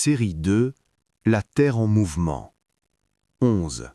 Série 2, la Terre en mouvement. 11.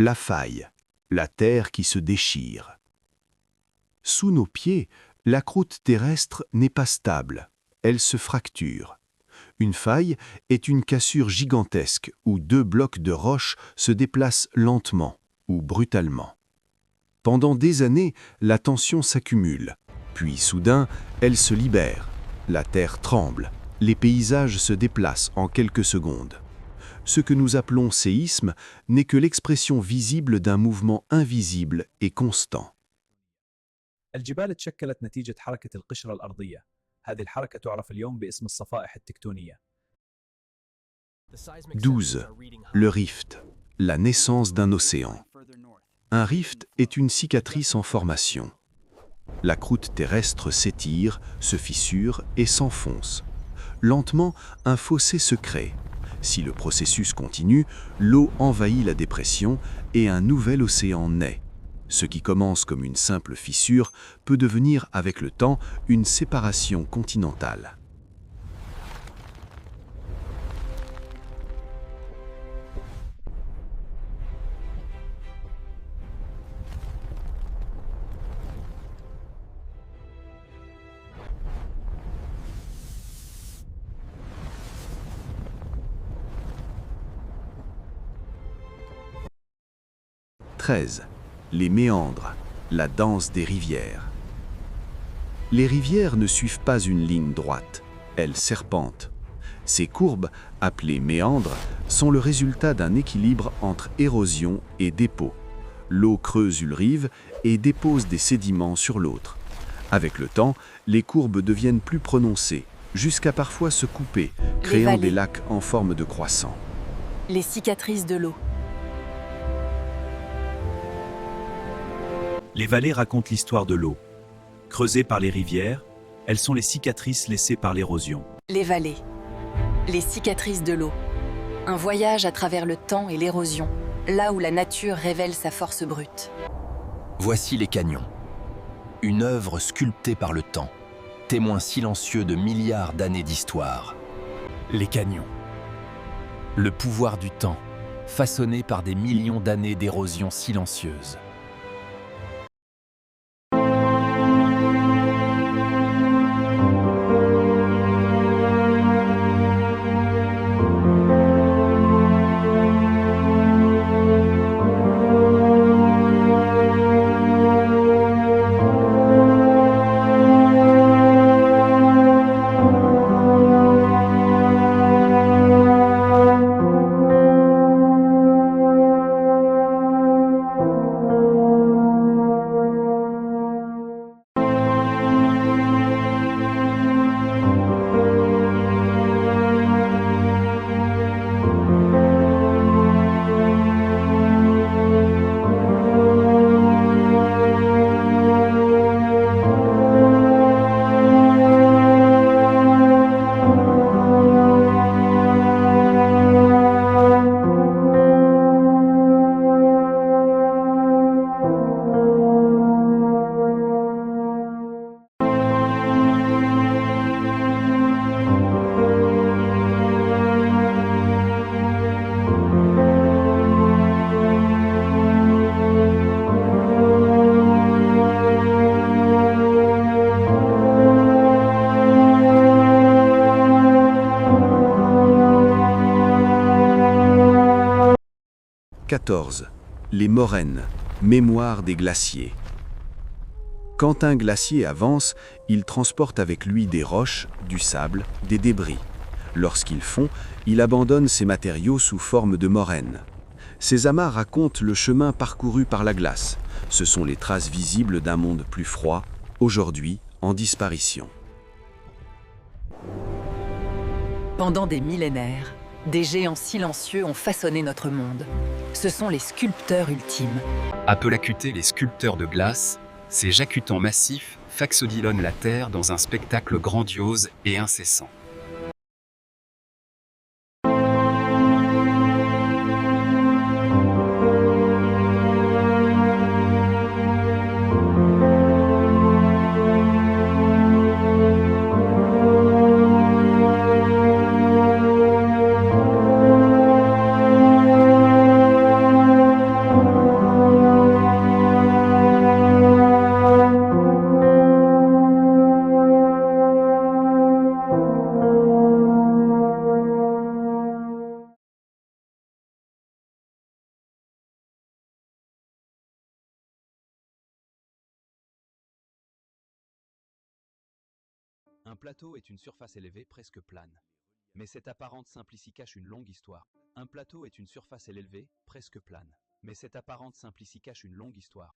La faille, la Terre qui se déchire. Sous nos pieds, la croûte terrestre n'est pas stable, elle se fracture. Une faille est une cassure gigantesque où deux blocs de roche se déplacent lentement ou brutalement. Pendant des années, la tension s'accumule, puis soudain, elle se libère. La terre tremble, les paysages se déplacent en quelques secondes. Ce que nous appelons séisme n'est que l'expression visible d'un mouvement invisible et constant. الجبال تشكلت نتيجة حركة القشرة الأرضية. هذه الحركة تعرف اليوم باسم الصفائح التكتونية. 12. Le rift, la naissance d'un océan. Un rift est une cicatrice en formation. La croûte terrestre s'étire, se fissure et s'enfonce. Lentement, un fossé se crée. Si le processus continue, l'eau envahit la dépression et un nouvel océan naît. Ce qui commence comme une simple fissure peut devenir avec le temps une séparation continentale. « 13. Les méandres, la danse des rivières. Les rivières ne suivent pas une ligne droite, elles serpentent. Ces courbes, appelées méandres, sont le résultat d'un équilibre entre érosion et dépôt. L'eau creuse une rive et dépose des sédiments sur l'autre. Avec le temps, les courbes deviennent plus prononcées, jusqu'à parfois se couper, créant des lacs en forme de croissant. Les cicatrices de l'eau. Les vallées racontent l'histoire de l'eau. Creusées par les rivières, elles sont les cicatrices laissées par l'érosion. Les vallées. Les cicatrices de l'eau. Un voyage à travers le temps et l'érosion, là où la nature révèle sa force brute. Voici les canyons. Une œuvre sculptée par le temps, témoin silencieux de milliards d'années d'histoire. Les canyons. Le pouvoir du temps, façonné par des millions d'années d'érosion silencieuse. « 14. Les moraines, mémoire des glaciers. Quand un glacier avance, il transporte avec lui des roches, du sable, des débris. Lorsqu'il fond, il abandonne ces matériaux sous forme de moraines. Ces amas racontent le chemin parcouru par la glace. Ce sont les traces visibles d'un monde plus froid, aujourd'hui en disparition. Pendant des millénaires, des géants silencieux ont façonné notre monde. Ce sont les sculpteurs ultimes. Appelés les sculpteurs de glace, ces jacutants massifs faxodilonnent la Terre dans un spectacle grandiose et incessant. Un plateau est une surface élevée presque plane. Mais cette apparente simplicité cache une longue histoire. Un plateau est une surface élevée presque plane. Mais cette apparente simplicité cache une longue histoire.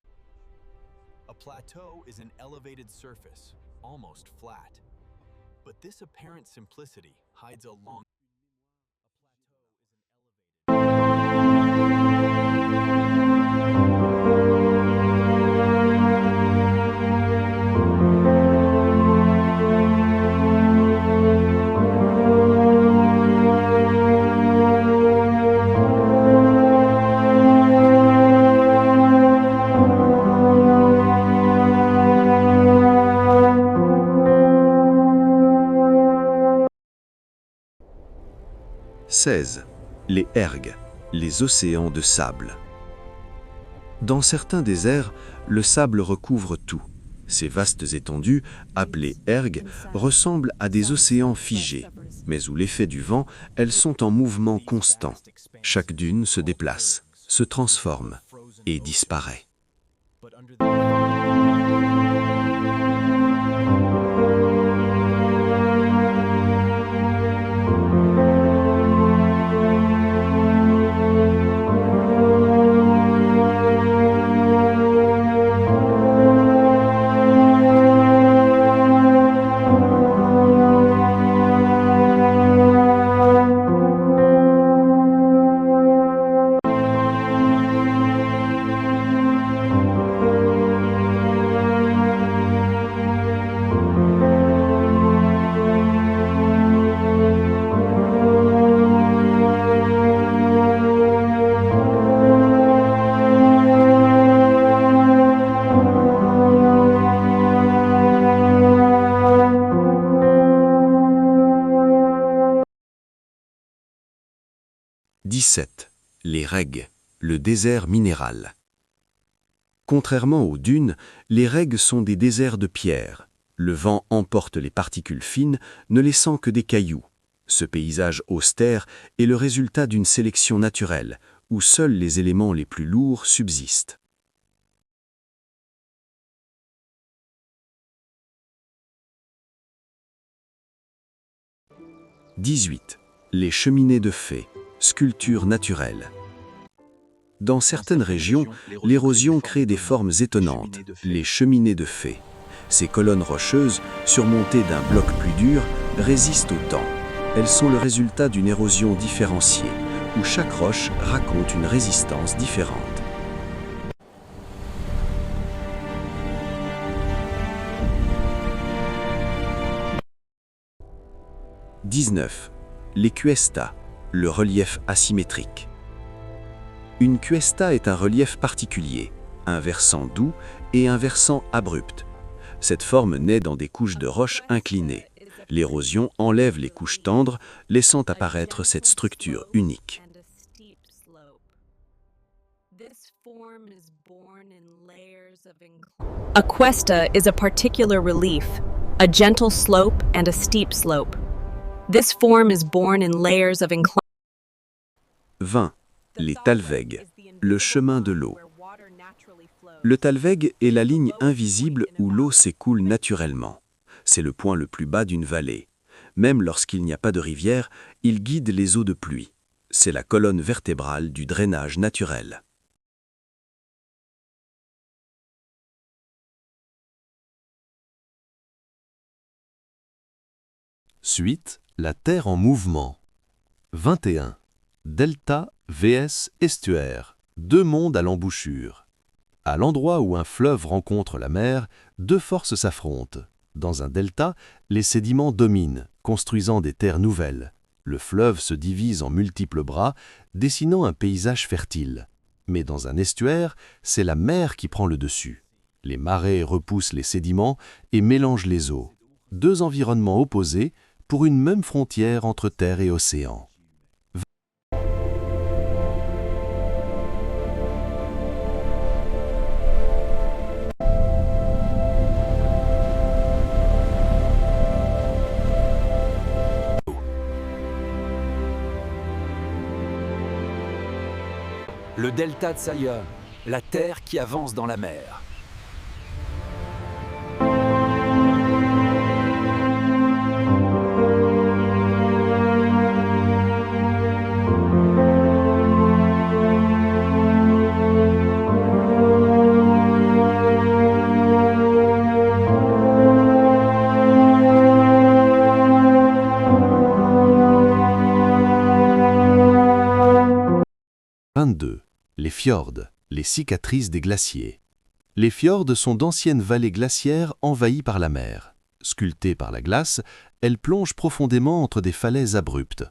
A plateau is an elevated surface, almost flat. But this apparent simplicity hides a long... 16. Les ergs, les océans de sable. Dans certains déserts, le sable recouvre tout. Ces vastes étendues, appelées ergs, ressemblent à des océans figés, mais où l'effet du vent, elles sont en mouvement constant. Chaque dune se déplace, se transforme et disparaît. « 17. Les regs, le désert minéral. Contrairement aux dunes, les regs sont des déserts de pierre. Le vent emporte les particules fines, ne laissant que des cailloux. Ce paysage austère est le résultat d'une sélection naturelle, où seuls les éléments les plus lourds subsistent. « 18. Les cheminées de fées. Sculpture naturelle. Dans certaines régions, l'érosion crée des formes étonnantes, les cheminées de fées. Ces colonnes rocheuses, surmontées d'un bloc plus dur, résistent au temps. Elles sont le résultat d'une érosion différenciée, où chaque roche raconte une résistance différente. « 19. Les cuestas. Le relief asymétrique. Une cuesta est un relief particulier, un versant doux et un versant abrupt. Cette forme naît dans des couches de roches inclinées. L'érosion enlève les couches tendres, laissant apparaître cette structure unique. A cuesta is a particular relief, a gentle slope and a steep slope. This form is born in layers of incline. 20. Les talwegs, le chemin de l'eau. Le talweg est la ligne invisible où l'eau s'écoule naturellement. C'est le point le plus bas d'une vallée. Même lorsqu'il n'y a pas de rivière, il guide les eaux de pluie. C'est la colonne vertébrale du drainage naturel. Suite, la Terre en mouvement. 21. Delta vs estuaire, deux mondes à l'embouchure. À l'endroit où un fleuve rencontre la mer, deux forces s'affrontent. Dans un delta, les sédiments dominent, construisant des terres nouvelles. Le fleuve se divise en multiples bras, dessinant un paysage fertile. Mais dans un estuaire, c'est la mer qui prend le dessus. Les marées repoussent les sédiments et mélangent les eaux. Deux environnements opposés pour une même frontière entre terre et océan. Le delta de Saya, la terre qui avance dans la mer. Les fjords, les cicatrices des glaciers. Les fjords sont d'anciennes vallées glaciaires envahies par la mer. Sculptées par la glace, elles plongent profondément entre des falaises abruptes.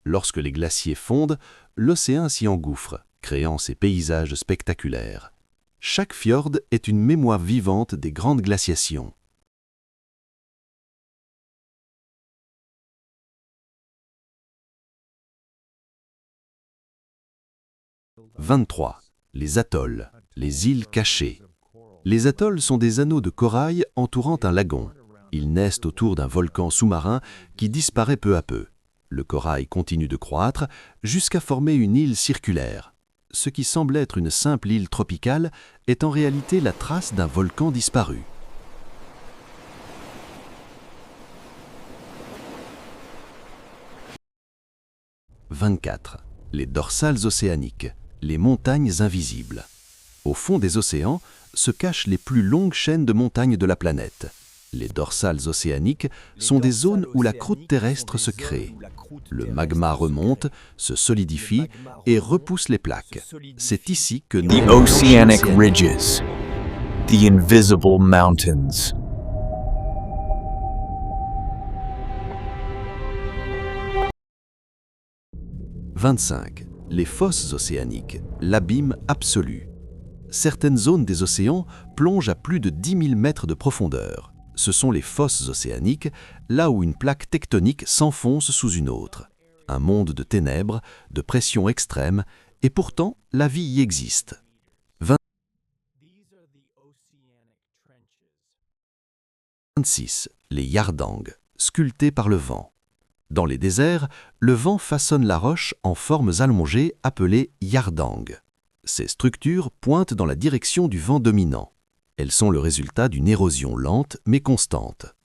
Lorsque les glaciers fondent, l'océan s'y engouffre, créant ces paysages spectaculaires. Chaque fjord est une mémoire vivante des grandes glaciations. « 23. Les atolls, les îles cachées. Les atolls sont des anneaux de corail entourant un lagon. Ils naissent autour d'un volcan sous-marin qui disparaît peu à peu. Le corail continue de croître jusqu'à former une île circulaire. Ce qui semble être une simple île tropicale est en réalité la trace d'un volcan disparu. « 24. Les dorsales océaniques, les montagnes invisibles. Au fond des océans se cachent les plus longues chaînes de montagnes de la planète. Les dorsales océaniques sont des zones où la croûte terrestre se crée. Le magma remonte, se solidifie et repousse les plaques. C'est ici que naissent The oceanic ridges, the invisible mountains. « 25. Les fosses océaniques, l'abîme absolu. Certaines zones des océans plongent à plus de 10 000 mètres de profondeur. Ce sont les fosses océaniques, là où une plaque tectonique s'enfonce sous une autre. Un monde de ténèbres, de pression extrême, et pourtant la vie y existe. 26. Les yardangs, sculptés par le vent. Dans les déserts, le vent façonne la roche en formes allongées appelées yardangs. Ces structures pointent dans la direction du vent dominant. Elles sont le résultat d'une érosion lente mais constante.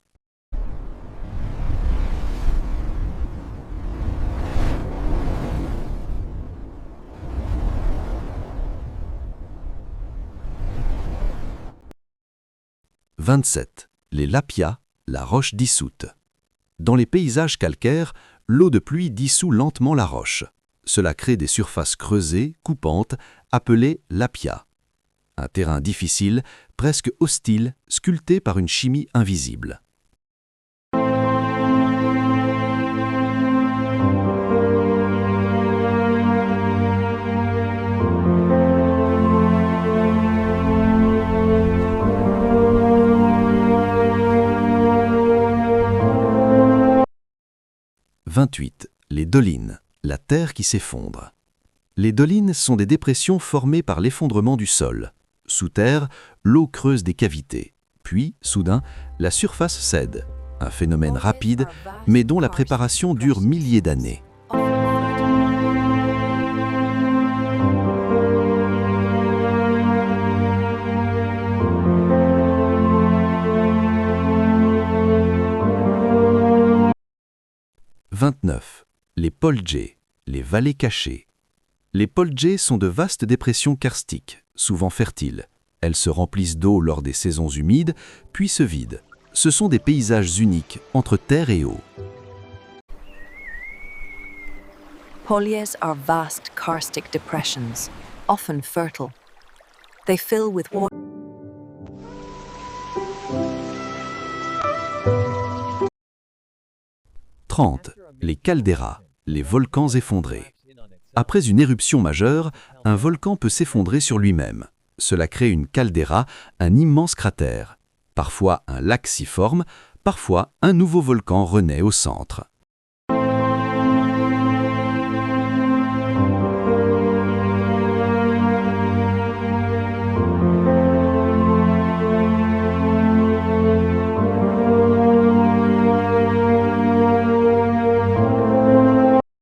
« 27. Les lapias, la roche dissoute. Dans les paysages calcaires, l'eau de pluie dissout lentement la roche. Cela crée des surfaces creusées, coupantes, appelées lapias. Un terrain difficile, presque hostile, sculpté par une chimie invisible. « 28. Les dolines, la terre qui s'effondre. Les dolines sont des dépressions formées par l'effondrement du sol. Sous terre, l'eau creuse des cavités. Puis, soudain, la surface cède. Un phénomène rapide, mais dont la préparation dure milliers d'années. « 29. Les poljets, les vallées cachées. Les poljets sont de vastes dépressions karstiques, souvent fertiles. Elles se remplissent d'eau lors des saisons humides, puis se vident. Ce sont des paysages uniques entre terre et eau. Polyas are vast karstic depressions, often fertile. They fill with water. 30. Les calderas, les volcans effondrés. Après une éruption majeure, un volcan peut s'effondrer sur lui-même. Cela crée une caldeira, un immense cratère. Parfois un lac s'y forme, parfois un nouveau volcan renaît au centre.